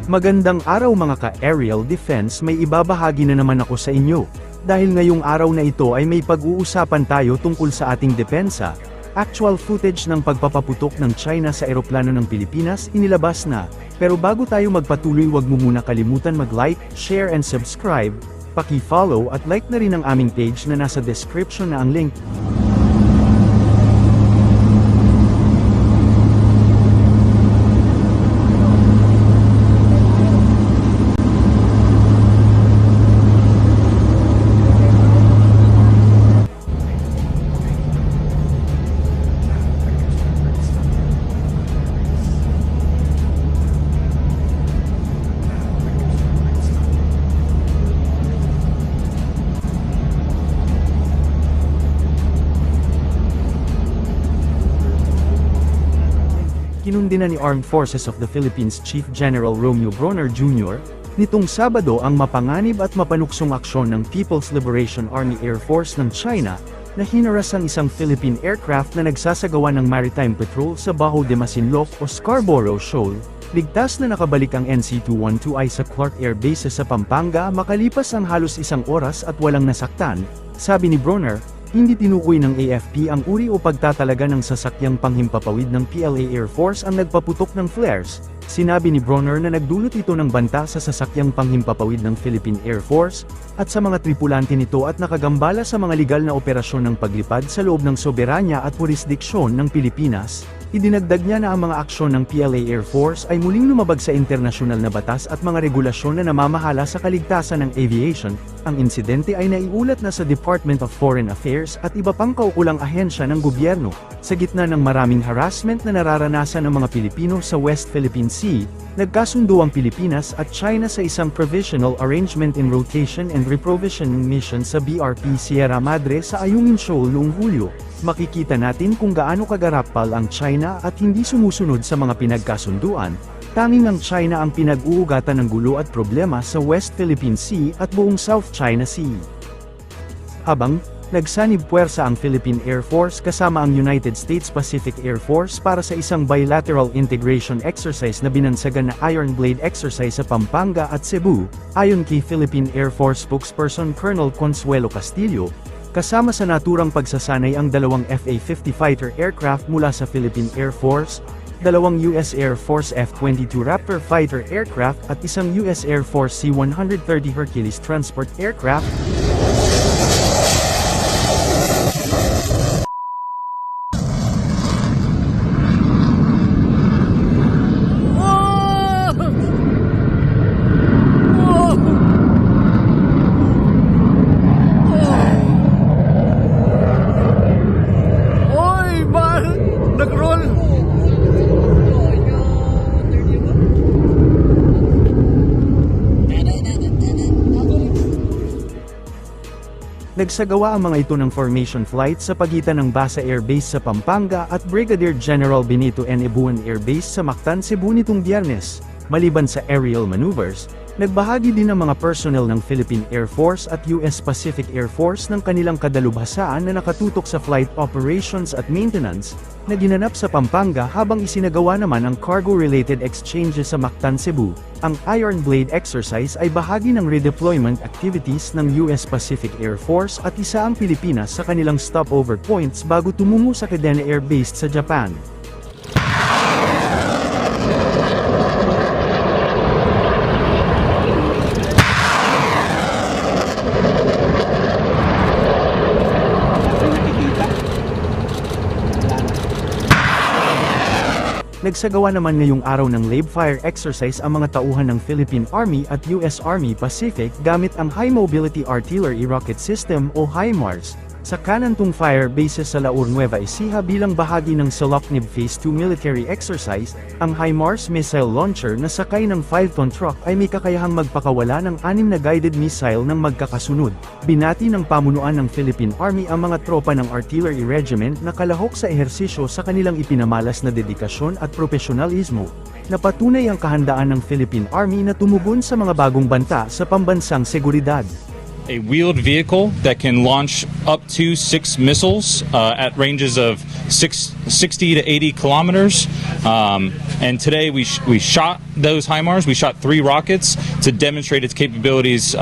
Magandang araw mga ka-aerial defense, may ibabahagi na naman ako sa inyo. Dahil ngayong araw na ito ay may pag-uusapan tayo tungkol sa ating depensa. Actual footage ng pagpapaputok ng China sa eroplano ng Pilipinas inilabas na. Pero bago tayo magpatuloy, wag mo muna kalimutan mag-like, share and subscribe. Paki-follow at like na rin ang aming page na nasa description na ang link. Kinundi na ni Armed Forces of the Philippines Chief General Romeo Bronner Jr. nitong Sabado ang mapanganib at mapanuksong aksyon ng People's Liberation Army Air Force ng China na hinaras ang isang Philippine aircraft na nagsasagawa ng maritime patrol sa Bajo de Masinloc o Scarborough Shoal. Ligtas na nakabalik ang NC-212I sa Clark Air Base sa Pampanga makalipas ang halos isang oras at walang nasaktan, sabi ni Bronner. Hindi tinukoy ng AFP ang uri o pagtatalaga ng sasakyang panghimpapawid ng PLA Air Force ang nagpaputok ng flares. Sinabi ni Bronner na nagdulot ito ng banta sa sasakyang panghimpapawid ng Philippine Air Force, at sa mga tripulante nito at nakagambala sa mga legal na operasyon ng paglipad sa loob ng soberanya at jurisdiksyon ng Pilipinas. Idinagdag niya na ang mga aksyon ng PLA Air Force ay muling lumabag sa internasyonal na batas at mga regulasyon na namamahala sa kaligtasan ng aviation. Ang insidente ay naiulat na sa Department of Foreign Affairs at iba pang kaukulang ahensya ng gobyerno. Sa gitna ng maraming harassment na nararanasan ng mga Pilipino sa West Philippine Sea, nagkasundo ang Pilipinas at China sa isang Provisional Arrangement in Rotation and Reprovisioning Mission sa BRP Sierra Madre sa Ayungin Shoal noong Hulyo. Makikita natin kung gaano kagarapal ang China at hindi sumusunod sa mga pinagkasunduan. Tanging ang China ang pinag-uugatan ng gulo at problema sa West Philippine Sea at buong South China Sea. Habang nagsanib puwersa ang Philippine Air Force kasama ang United States Pacific Air Force para sa isang bilateral integration exercise na binansagan na Iron Blade exercise sa Pampanga at Cebu, ayon kay Philippine Air Force spokesperson Colonel Consuelo Castillo. Kasama sa naturang pagsasanay ang dalawang FA-50 fighter aircraft mula sa Philippine Air Force, dalawang US Air Force F-22 Raptor fighter aircraft at isang US Air Force C-130 Hercules transport aircraft. Nagsagawa ang mga ito ng formation flight sa pagitan ng Basa Air Base sa Pampanga at Brigadier General Benito N. Ebuan Air Base sa Mactan, Cebu nitong Biyernes. Maliban sa aerial maneuvers, nagbahagi din ang mga personnel ng Philippine Air Force at US Pacific Air Force ng kanilang kadalubhasaan na nakatutok sa flight operations at maintenance, na ginanap sa Pampanga habang isinagawa naman ang cargo-related exchanges sa Mactan, Cebu. Ang Iron Blade exercise ay bahagi ng redeployment activities ng US Pacific Air Force at isa ang Pilipinas sa kanilang stopover points bago tumungo sa Kadena Air Base sa Japan. Nagsagawa naman ngayong araw ng live fire exercise ang mga tauhan ng Philippine Army at US Army Pacific gamit ang High Mobility Artillery Rocket System o HIMARS, sa Canantong Fire Bases sa Laur Nueva Ecija bilang bahagi ng Saloknib Phase 2 military exercise. Ang HIMARS missile launcher na sakay ng 5-ton truck ay may kakayahang magpakawala ng 6 na guided missile ng magkakasunod. Binati ng pamunuan ng Philippine Army ang mga tropa ng Artillery Regiment na kalahok sa ehersisyo sa kanilang ipinamalas na dedikasyon at profesionalismo. Napatunay ang kahandaan ng Philippine Army na tumugon sa mga bagong banta sa pambansang seguridad. a wheeled vehicle that can launch up to 6 missiles at ranges of 60 to 80 kilometers. And today we shot those HIMARS. We shot 3 rockets to demonstrate its capabilities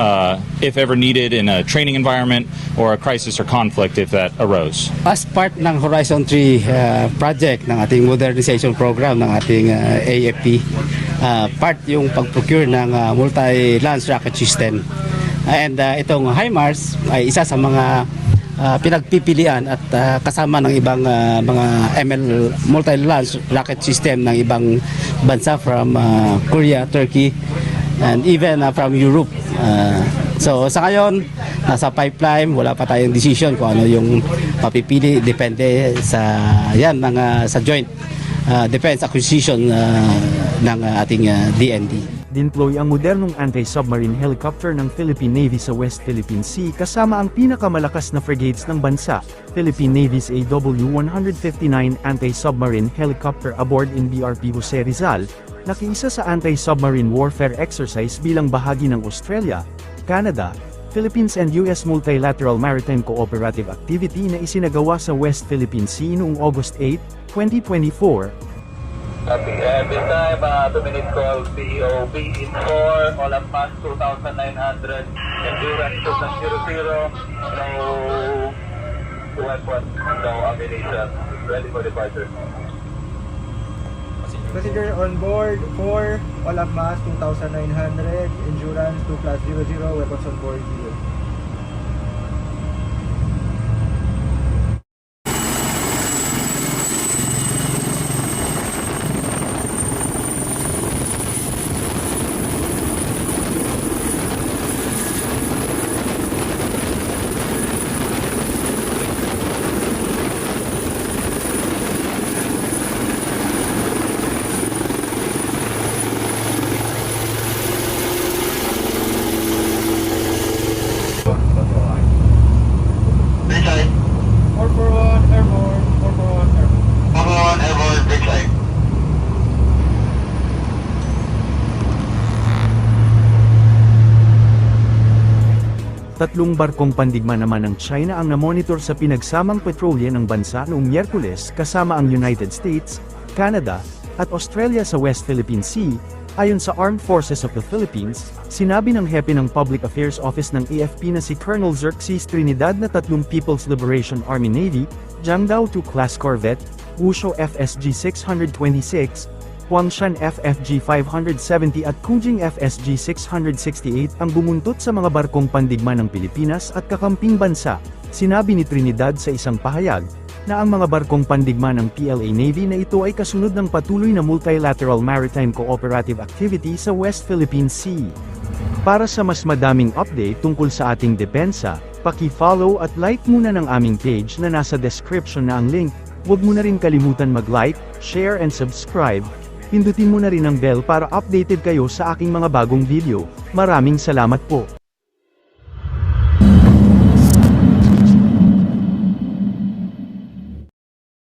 if ever needed in a training environment or a crisis or conflict if that arose. As part ng Horizon 3 project ng ating modernization program ng ating AFP, part yung pag-procure ng multi-launch rocket system. And itong HIMARS ay isa sa mga pinagpipilian at kasama ng ibang mga ML multi-launch rocket system ng ibang bansa from Korea, Turkey, and even from Europe. So sa ngayon, nasa pipeline, wala pa tayong decision kung ano yung mapipili, depende sa sa joint defense acquisition ng ating DND. Dinploy ang modernong anti-submarine helicopter ng Philippine Navy sa West Philippine Sea kasama ang pinakamalakas na frigates ng bansa, Philippine Navy's AW-159 anti-submarine helicopter aboard in BRP Jose Rizal, nakiisa sa anti-submarine warfare exercise bilang bahagi ng Australia, Canada, Philippines and US multilateral maritime cooperative activity na isinagawa sa West Philippine Sea noong August 8, 2024. Copy. And this time, 2 minutes call, POB in 4, all up past 2,900, endurance 2.00, no weapon, no ammunition, ready for departure. Passenger on board 4, all up mass 2,900, endurance 2+00, weapons on board 0. Tatlong barkong pandigma naman ng China ang namonitor sa pinagsamang petrolya ng bansa noong Miyerkules kasama ang United States, Canada, at Australia sa West Philippine Sea. Ayon sa Armed Forces of the Philippines, sinabi ng hepe ng Public Affairs Office ng AFP na si Colonel Xerxes Trinidad na 3 People's Liberation Army Navy, Jiangdao II class corvette, Wushu FSG 626, Huangshan FFG 570 at Kujing FSG 668 ang bumuntot sa mga barkong pandigma ng Pilipinas at kakamping bansa. Sinabi ni Trinidad sa isang pahayag, na ang mga barkong pandigma ng PLA Navy na ito ay kasunod ng patuloy na multilateral maritime cooperative activity sa West Philippine Sea. Para sa mas madaming update tungkol sa ating depensa, paki-follow at like muna ng aming page na nasa description na ang link. Huwag mo na rin kalimutan mag-like, share and subscribe. Pindutin mo na rin ang bell para updated kayo sa aking mga bagong video. Maraming salamat po.